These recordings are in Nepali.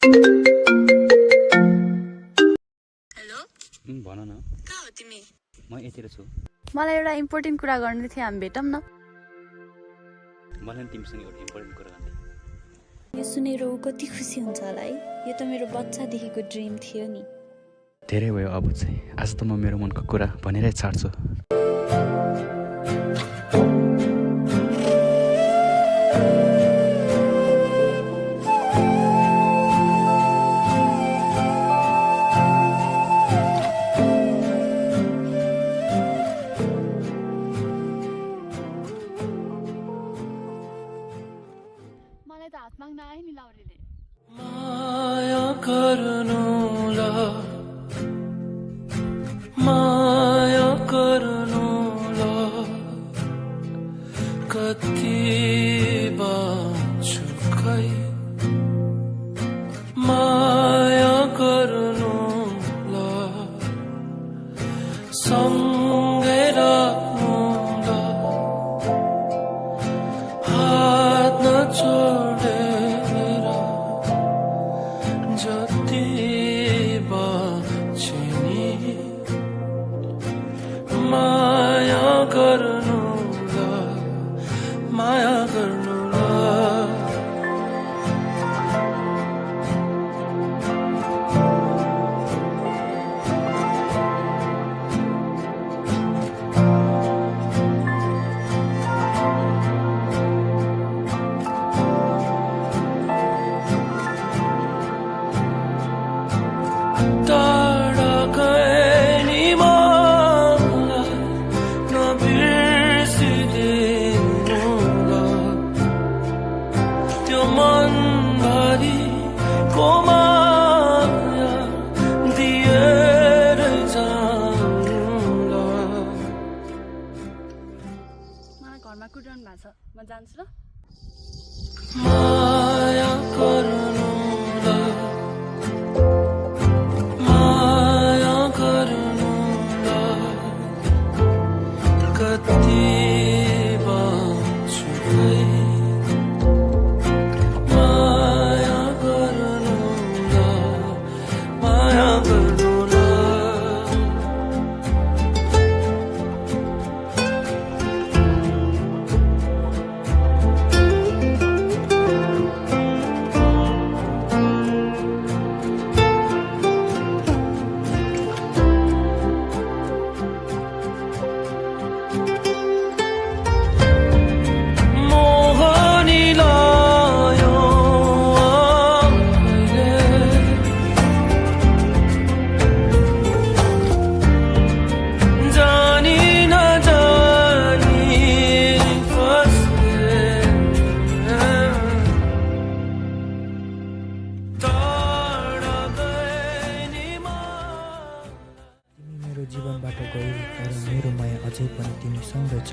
हेलो भन न। कहाँ हो तिमी? म यतिर छु। मलाई एउटा इम्पोर्टेन्ट कुरा गर्नु थियो, हामी भेटौँ न। मलाई तिमीसँग एउटा इम्पोर्टेन्ट कुरा गर्नु थियो। यो सुनेर ऊ कति खुसी हुन्छ होला है। यो त मेरो बच्चादेखिको ड्रिम थियो नि। धेरै भयो अब चाहिँ, आज त म मेरो मनको कुरा भनेरै छाड्छु। मलाई त हात माग्न आयो नि लाउरीले। माया गर्नुला माया गर्नुला कति बाँच्छु खै माया गर्नुला सँगै राख्नुला हात नछोडेर जति बाँचे नि माया गर्नुला माया गर्नुला टाढा गए नि मलाई नबिर्सिदिनुला त्यो मनभरिको माया दिएर जानुला मलाई घरमा कुटाउनु भएको छ, म जान्छु ल। माया गर्नुला माया गर्नुला कति बाँच्छु खै माया गर्नुला माया गर्नुला मोहनी लायो आँखैले जानी नजानी फस्ने टाढा गए नि तिमी मेरो जीवनबाट गयौ तर मेरो माया अझै पनि तिमीसँगै छ।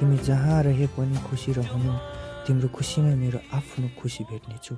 तिमी जहाँ रहे पनि खुसी रहनु, तिम्रो खुसीमा मेरो आफ्नो खुसी भेट्नेछु।